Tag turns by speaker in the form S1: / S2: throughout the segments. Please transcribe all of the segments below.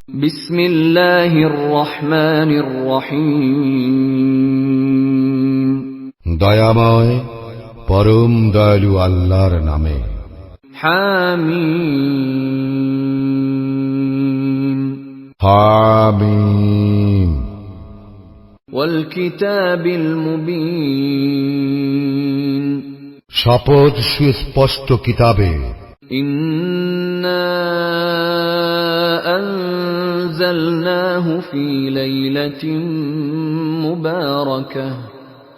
S1: বিসমিল্লাহির রহমানির রহিম।
S2: দয়াময় পরম দয়ালু আল্লাহর নামে।
S1: হামিম।
S2: হামিম।
S1: ওয়াল কিতাবিল মুবিন।
S2: শপথ সুস্পষ্ট কিতাবে।
S1: ইন্না আনজালনাহু ফি লাইলাতিন মুবারাকাহ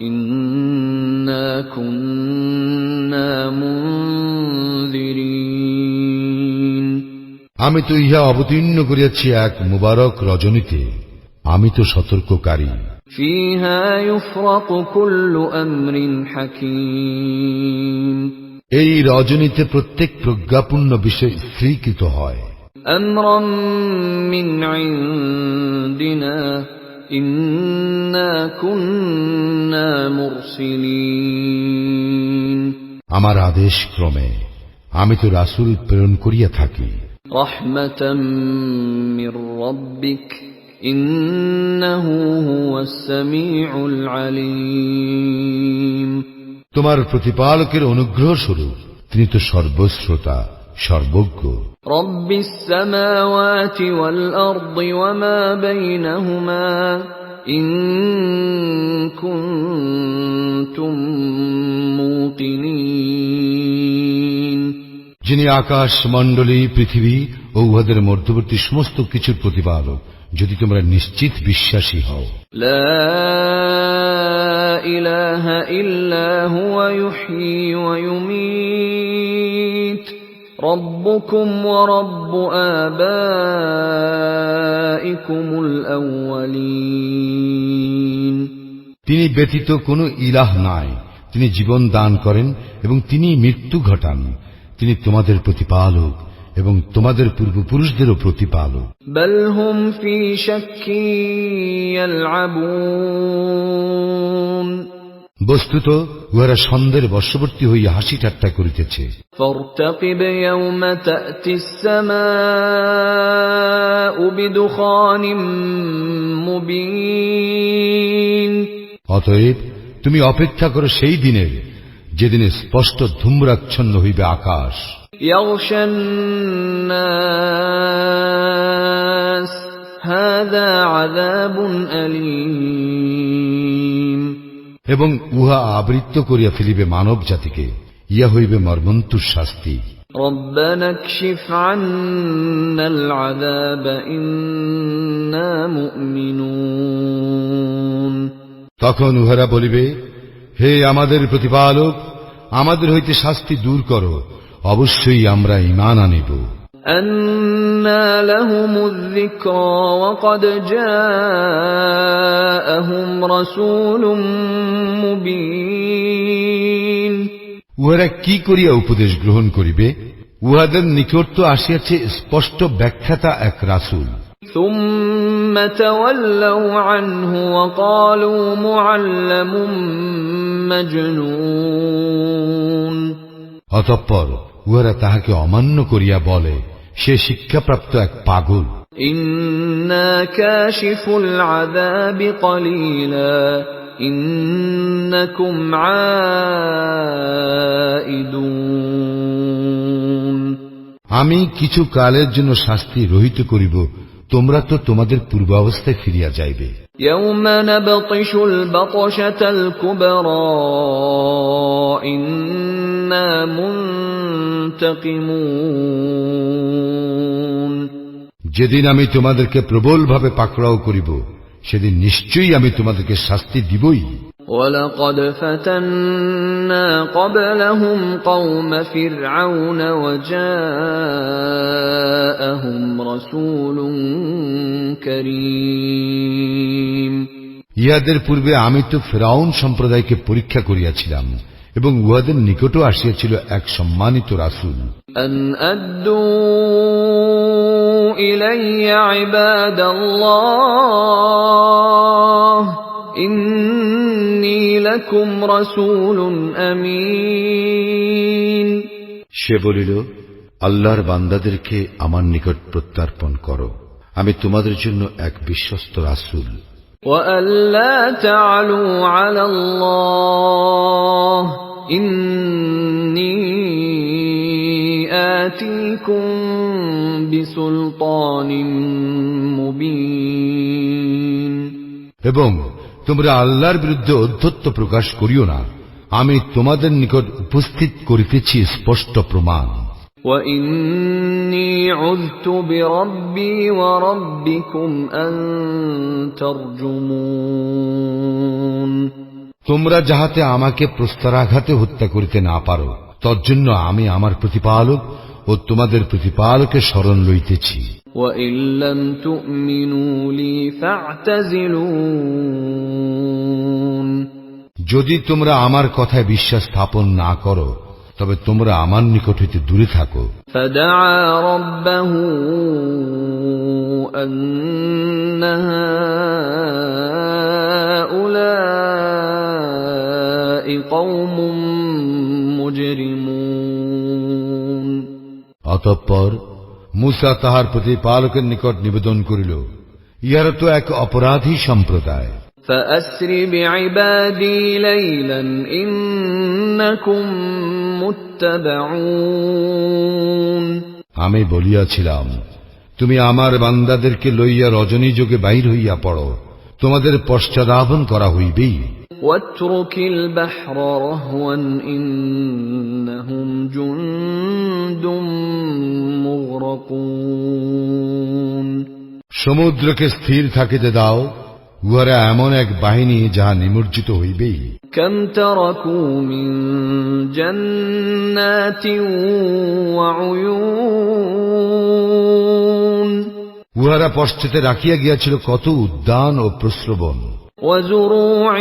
S1: ইন্না কুন্না মুনযিরিন।
S2: আমি তো ইহা অবতীর্ণ করিয়াছি এক মুবারক রজনীতে, আমি তো সতর্ককারী।
S1: ফিহা ইউফরাকু কুল্লু আমরিন হাকীম।
S2: এই রজনীতে প্রত্যেক প্রজ্ঞাপূর্ণ বিষয় স্থিরীকৃত হয়।
S1: আমরাম মিন ইনদিনা ইন্না কুন্না মুরসিলিন।
S2: আমার আদেশ ক্রমে আমি তো রাসূল প্রেরণ করিয়া থাকি।
S1: রাহমাতাম মির রাব্বিক ইন্নাহু হুয়াস সামিউল আলীম।
S2: তোমার প্রতিপালকের অনুগ্রহ স্বরূপ তিনি তো সর্বশ্রোতা সর্বজ্ঞ।
S1: রব্বিস সামাওয়াতি ওয়াল আরদি ওয়া মা বাইনাহুমা ইন কুনতুম মুকিনিন।
S2: যিনি আকাশ মণ্ডলী পৃথিবী ও উহাদের মধ্যবর্তী সমস্ত কিছুর প্রতিপালক, যদি তোমরা নিশ্চিত বিশ্বাসী হও।
S1: লা ইলাহা ইল্লা হুয়া ইউহয়ী ওয়া ইউমীত রব্বুকুম ওয়া রব্বু আবাইকুমুল আউয়ালিন।
S2: তিনি ব্যতীত কোনো ইলাহ নাই, তিনি জীবন দান করেন এবং তিনি মৃত্যু ঘটান। তিনি তোমাদের প্রতিপালক এবং তোমাদের পূর্বপুরুষদেরও প্রতিপালক।
S1: বাল হুম ফি শাক্কিন ইয়ালআবুন।
S2: বস্তুত উহারা সন্দেহের বশবর্তী হইয়া হাসি ঠাট্টা করিতেছে।
S1: ফারতাকিব ইয়াওমা তা'তিস সামাউ বিদুখানিম মুবিন।
S2: অতএব তুমি অপেক্ষা করো সেই দিনের, যেদিনে স্পষ্ট ধূম্রাচ্ছন্ন হইবে আকাশ।
S1: ইয়াগশান নাস হাযা আযাবুন আলীম।
S2: এবং উহা আবৃত্ত করিয়া ফেলিবে মানব জাতিকে, ইয়া হইবে মর্মন্তুর শাস্তি।
S1: রব্বানা কশিফ আন্নাল আযাব ইন্না মুমিনুন।
S2: তখন উহারা বলিবে, হে আমাদের প্রতিপালক, আমাদের হইতে শাস্তি দূর করো, অবশ্যই আমরা ঈমান আনিব।
S1: আন্না লাহুমুয যিকরা ওয়া ক্বাদ জাআহুম রাসূলুম মুবিন।
S2: উহারা কি করিয়া উপদেশ গ্রহণ করিবে? উহাদের নিকট তো আসিয়াছে স্পষ্ট ব্যাখ্যাতা এক রাসূল।
S1: সুম্মা তাওয়াল্লাউ আনহু ওয়া ক্বালু মুআল্লামুম মাজনুন।
S2: অতঃপর উহারা তাহাকে অমান্য করিয়া বলে, সে শিক্ষাপ্রাপ্ত এক পাগল।
S1: ইন্না কাশিফুল আযাবি ক্বালীলা ইন্নাকুম আইদুন।
S2: আমি কিছু কালের জন্য শাস্তি রহিত করিব, তোমরা তো তোমাদের পূর্বাবস্থায় ফিরিয়া যাইবে।
S1: ইয়াওমা নাবতিশুল বাতশাতাল কুবরা ইন্না মুনতাকিমুন।
S2: যেদিন আমি তোমাদেরকে প্রবলভাবে পাকড়াও করিব, সেদিন নিশ্চয়ই আমি তোমাদেরকে শাস্তি দিবই।
S1: ওয়ালাকাদ ফাতান্না ক্বাবলাহুম কওম ফিরআউন ওয়া জাআহুম রাসূলুন কারীম।
S2: ইহাদের পূর্বে আমি তো ফিরআউন সম্প্রদায়কে পরীক্ষা করিয়াছিলাম এবং উহাদের নিকটও আসিয়াছিল এক সম্মানিত রাসূল।
S1: আন আদ্দু ইলাইয়া ইবাদাল্লাহ ইন্নী লাকুম রাসূলুন আমিন।
S2: সে বলিল, আল্লাহর বান্দাদেরকে আমার নিকট প্রত্যার্পণ করো, আমি তোমাদের জন্য এক বিশ্বস্ত রাসূল।
S1: وَأَلَّا تَعْلُوا عَلَى اللَّهِ إِنِّي آتِيكُم بِسُلْطَانٍ مُبِينٍ।
S2: এবং তোমরা আল্লাহর বিরুদ্ধে অধ্যত্ব প্রকাশ করিও না, আমি তোমাদের নিকট উপস্থিত করিতেছি স্পষ্ট প্রমাণ।
S1: وَإِنِّي عُذْتُ بِرَبِّي وَرَبِّكُمْ أَن تَرْجُمُونِ।
S2: তোমরা যাহাতে আমাকে প্রস্তরাঘাতে হত্যা করিতে না পারো, তজ্জন্য আমি আমার প্রতিপালক ও তোমাদের প্রতিপালকের শরণ লইতেছি।
S1: وَإِن لَّمْ تُؤْمِنُوا لِي فَاعْتَزِلُونِ।
S2: যদি তোমরা আমার কথায় বিশ্বাস স্থাপন না করো, তবে তোমরা আমার নিকট হইতে দূরে থাকো।
S1: فَدَعَا رَبَّهُ أَنَّ هَٰؤُلَاءِ قَوْمٌ مُجْرِمُونَ।
S2: অতঃপর মূসা তাহার প্রতিপালকের নিকট নিবেদন করিল, ইহারা তো এক অপরাধী সম্প্রদায়।
S1: فَأَسْرِ بِعِبَادِي لَيْلًا إِنَّكُمْ مُتَّبَعُونَ।
S2: আমি বলিয়াছিলাম, তুমি আমার বান্দাদেরকে লইয়া রজনী যোগে বাহির হইয়া পড়ো, তোমাদের পশ্চাদাবন করা হইবেই।
S1: وَاتْرُكِ الْبَحْرَ رَهْوًا إِنَّهُمْ جُندٌ مُغْرَقُونَ।
S2: সমুদ্রকে স্থির থাকিতে দাও, উহারা এমন এক বাহিনী যাহা নিমজ্জিত হইবেই।
S1: كَمْ تَرَكُوا مِنْ جَنَّاتٍ وَعُيُونٍ।
S2: উহারা পশ্চাতে রাখিয়া গিয়াছিল কত উদ্যান ও প্রস্রবণ।
S1: وَزُرُوعٍ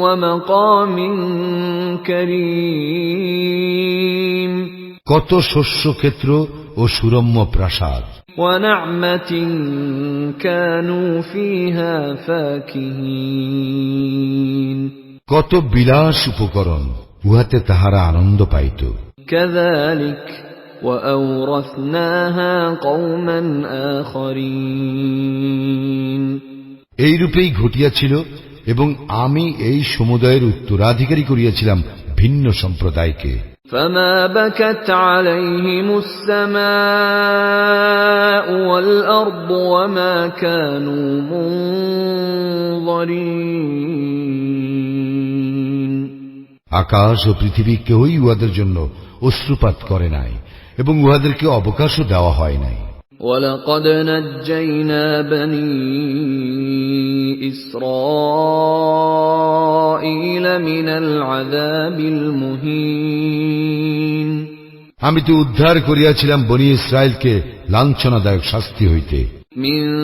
S1: وَمَقَامٍ كَرِيمٍ।
S2: কত শস্যক্ষেত্র ও সুরম্য প্রাসাদ।
S1: وَنَعْمَةٍ كَانُوا فِيهَا فَاكِهِينَ।
S2: কত বিলাস উপকরণ, উহাতে তাহারা আনন্দ পাইত।
S1: كَذَلِكَ وَأَوْرَثْنَاهَا قَوْمًا آخَرِينَ।
S2: এইরূপেই ঘটিয়াছিল, এবং আমি এই সমুদায়ের উত্তরাধিকারী করিয়াছিলাম ভিন্ন সম্প্রদায়কে।
S1: فَمَا بَكَتْ عَلَيْهِمُ السَّمَاءُ وَالْأَرْضُ وَمَا كَانُوا مُنظَرِينَ।
S2: আকাশ ও পৃথিবী কেউই উহাদের জন্য অশ্রুপাত করে নাই, এবং উহাদেরকে অবকাশও দেওয়া হয় নাই।
S1: وَلَقَدْ نَجَّيْنَا بَنِي إِسْرَائِيلَ مِنَ الْعَذَابِ الْمُهِينِ।
S2: আমি তো উদ্ধার করিয়াছিলাম বনি ইসরায়েলকে লাঞ্ছনাদায়ক শাস্তি হইতে।
S1: মিন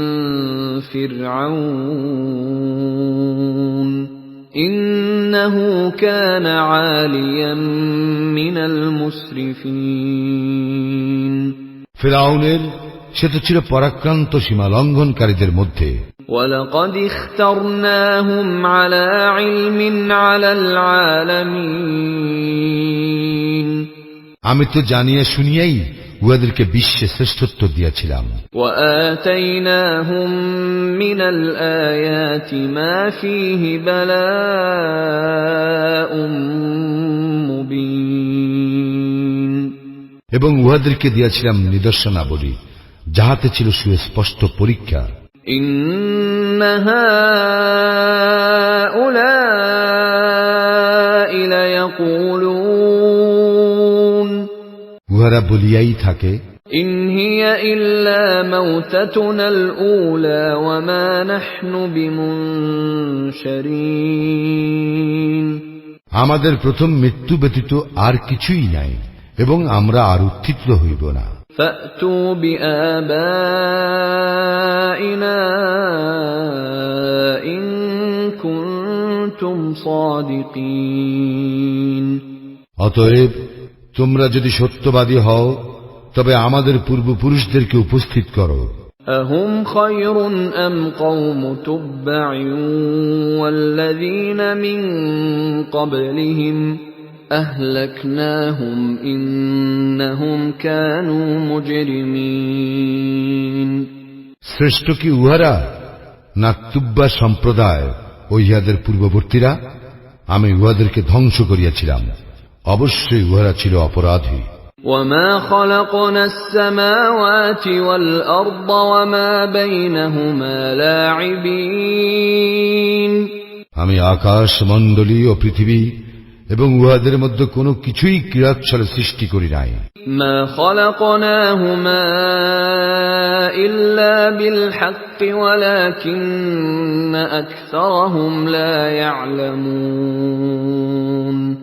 S1: ফিরআউন ইন্নাহু কানা আলিয়াম মিনাল মুসরিফিন।
S2: ফিরআউনের, সে তো ছিল পরাক্রান্ত সীমা লঙ্ঘনকারীদের মধ্যে।
S1: ওয়ালাকাদ ইখতারনাহুম আলা ইলমিন আলাল আলামিন।
S2: আমি তো জানিয়া শুনিয়াই উহাদেরকে বিশ্বে শ্রেষ্ঠত্ব দিয়াছিলাম।
S1: ওয়াআতাইনাহুম মিনাল আয়াতি মা ফীহি বালাউম মুবিন। এবং
S2: উহাদেরকে দিয়াছিলাম নিদর্শনাবলী, যাহাতে ছিল সুস্পষ্ট পরীক্ষা।
S1: ইন্না হাউলাই লায়াকুলুন।
S2: উহারা বলিয়াই থাকে,
S1: ইন হিয়া ইল্লা মাউতাতুনাল উলা ওয়া মা নাহনু বিমুনশারিন।
S2: আমাদের প্রথম মৃত্যু ব্যতীত আর কিছুই নাই, এবং আমরা আর উত্থিত হইব না।
S1: ফাতু বিআবাইনা ইন কুনতুম সাদিকিন।
S2: অতএব তোমরা যদি সত্যবাদী হও, তবে আমাদের পূর্বপুরুষদেরকে উপস্থিত করো।
S1: আহুম খায়রুন আম কওম তুব্বা'in ওয়াল্লাযীনা মিন ক্বাবলিহিম أهلكناهم إنهم كانوا مجرمين।
S2: শ্রেষ্ঠ কি উহারা না তুব্বা সম্প্রদায় ও ইহাদের পূর্ববর্তীরা? আমি উহাদেরকে ধ্বংস করিয়াছিলাম, অবশ্যই উহারা ছিল অপরাধী।
S1: وَمَا خَلَقْنَا السَّمَاوَاتِ وَالْأَرْضَ وَمَا بَيْنَهُمَا لَاعِبِينَ
S2: আমি আকাশ মণ্ডলী ও পৃথিবী এবং উহাদের মধ্যে কোনো কিছুই ক্রীড়াচ্ছলে সৃষ্টি করি নাই।
S1: مَا خَلَقْنَاهُمَا إِلَّا بِالْحَقِّ وَلَكِنَّ أَكْثَرَهُمْ لَا يَعْلَمُونَ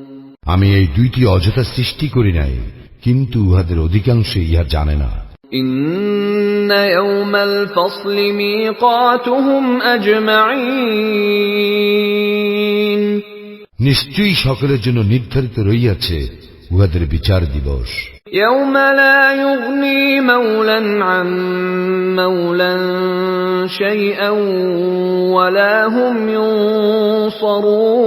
S2: আমি এই দুইটি অযথা সৃষ্টি করি নাই, কিন্তু উহাদের অধিকাংশ ইহা জানে না।
S1: إِنَّ يَوْمَ الْفَصْلِ مِيقَاتُهُمْ أَجْمَعِينَ
S2: নিশ্চয়ই সকলের জন্য নির্ধারিত রইয়াছে উহাদের বিচার দিবস।
S1: يَوْمَ لَا يُغْنِي مَوْلًى عَن مَّوْلًى شَيْئًا وَلَا هُمْ يُنصَرُونَ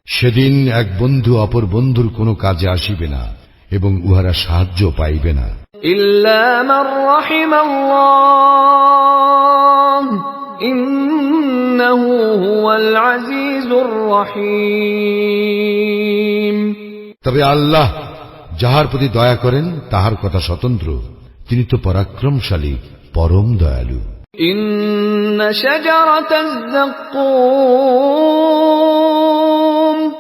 S2: সেদিন এক বন্ধু অপর বন্ধুর কোনো কাজে আসিবে না এবং উহারা সাহায্য পাইবে না।
S1: إِلَّا مَن رَّحِمَ اللَّهُ إِنَّهُ هُوَ الْعَزِيزُ الرَّحِيمُ
S2: তবে আল্লাহ যাহার প্রতি দয়া করেন তাহার কথা স্বতন্ত্র, তিনি তো পরাক্রমশালী, পরম দয়ালু।
S1: إِنَّ شَجَرَتَ الزَّقُّومِ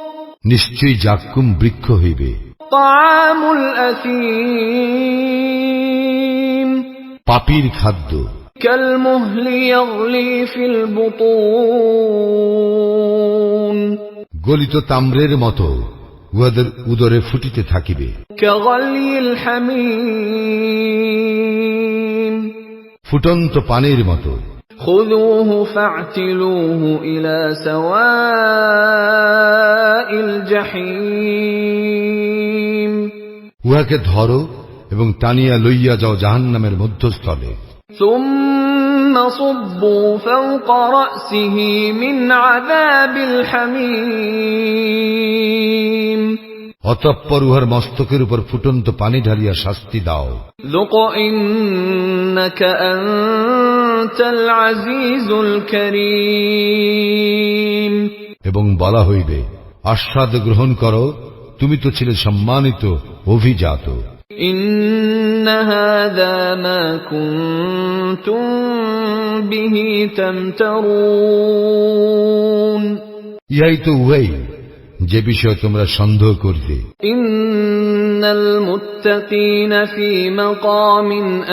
S2: নিশ্চয়ই জাক্কুম বৃক্ষ হইবে।
S1: طَعَامُ الْأَثِيمِ
S2: পাপীর খাদ্য।
S1: كَالْمُهْلِ يَغْلِي فِي الْبُطُونِ
S2: গলিত তাম্রের মতো উহাদের উদরে ফুটিতে থাকিবে।
S1: كَغَلْيِ الْحَمِيمِ
S2: ফুটন্ত পানির মতো।
S1: خُذُوهُ فَاعْتِلُوهُ إِلَى سَوَاءِ الْجَحِيمِ
S2: উহাকে ধরো এবং টানিয়া লইয়া যাও জাহান্নামের মধ্যস্থলে।
S1: ثُمَّ صُبُّوا فَوْقَ رَأْسِهِ مِنْ عَذَابِ الْحَمِيمِ
S2: অতঃপর উহার মস্তকের উপর ফুটন্ত পানি ঢালিয়া শাস্তি দাও।
S1: ذُقْ إِنَّكَ أَنْتَ الْعَزِيزُ الْكَرِيمُ
S2: এবং বলা হইবে, আস্বাদ গ্রহণ করো, তুমি তো ছিলে সম্মানিত, অভিজাত।
S1: إِنَّ هَذَا مَا كُنْتُمْ بِهِ تَمْتَرُونَ
S2: ইহাই তো উহাই যে বিষয়ে তোমরা সন্দেহ করিতে।
S1: إِنَّ الْمُتَّقِينَ فِي مَقَامٍ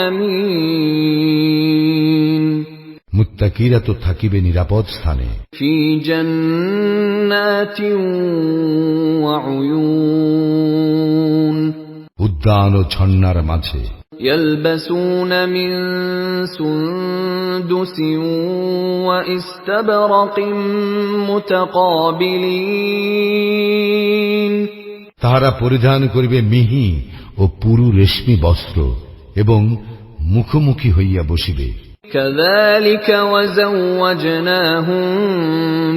S1: أَمِينٍ
S2: মুত্তাকিরা তো থাকিবে নিরাপদ স্থানে।
S1: فِي جَنَّاتٍ وَعُيُونٍ
S2: উদ্যান ও ঝর্ণার মাঝে।
S1: يَلْبَسُونَ مِن سُندُسٍ وَإِسْتَبْرَقٍ مُتَقَابِلِينَ
S2: তাহারা পরিধান করিবে মিহি ও পুরু রেশমি বস্ত্র এবং মুখোমুখি হইয়া বসিবে।
S1: كَذَلِكَ وَزَوَّجْنَاهُم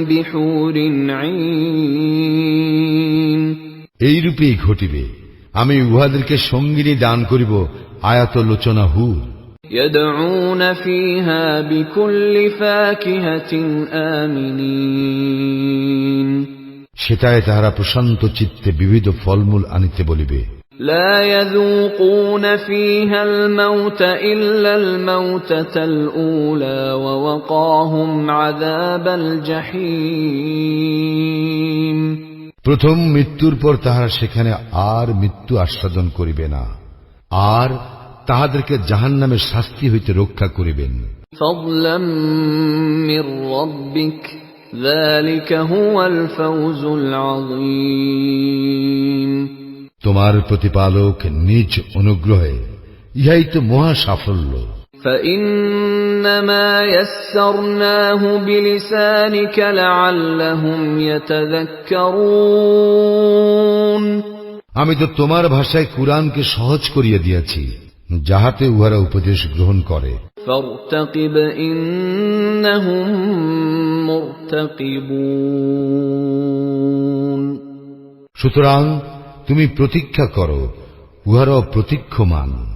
S1: بِحُورٍ عِينٍ
S2: এইরূপেই ঘটিবে, আমি উহাদেরকে সঙ্গিনী দান করিব আয়াতলোচনা হুর।
S1: يَدْعُونَ فِيهَا بِكُلِّ فَاكِهَةٍ آمِنِينَ
S2: সেটায় তাহারা প্রশান্ত চিত্তে বিবিধ ফলমূল আনিতে বলিবে।
S1: لَا يَذُوقُونَ فِيهَا الْمَوْتَ إِلَّا الْمَوْتَةَ الْأُولَى وَوَقَاهُمْ عَذَابَ الْجَحِيمِ
S2: প্রথম মৃত্যুর পর তাহারা সেখানে আর মৃত্যু আস্বাদন করিবে না, আর তাহাদেরকে জাহান্নামের শাস্তি হইতে রক্ষা করিবেন।
S1: فَضْلًا مِّن رَّبِّكَ ذَلِكَ هُوَ الْفَوْزُ الْعَظِيمُ
S2: তোমার প্রতিপালক নিজ অনুগ্রহে, ইহাই তো মহা সাফল্য।
S1: فَإِنَّمَا يَسَّرْنَاهُ بِلِسَانِكَ لَعَلَّهُمْ يَتَذَكَّرُونَ
S2: আমি তো তোমার ভাষায় কুরআনকে সহজ করিয়া দিয়াছি, যাহাতে উহারা উপদেশ গ্রহণ করে।
S1: فَارْتَقِبْ إِنَّهُمْ مُرْتَقِبُونَ
S2: সুতরাং তুমি প্রতীক্ষা করো, উহারাও প্রতীক্ষমান।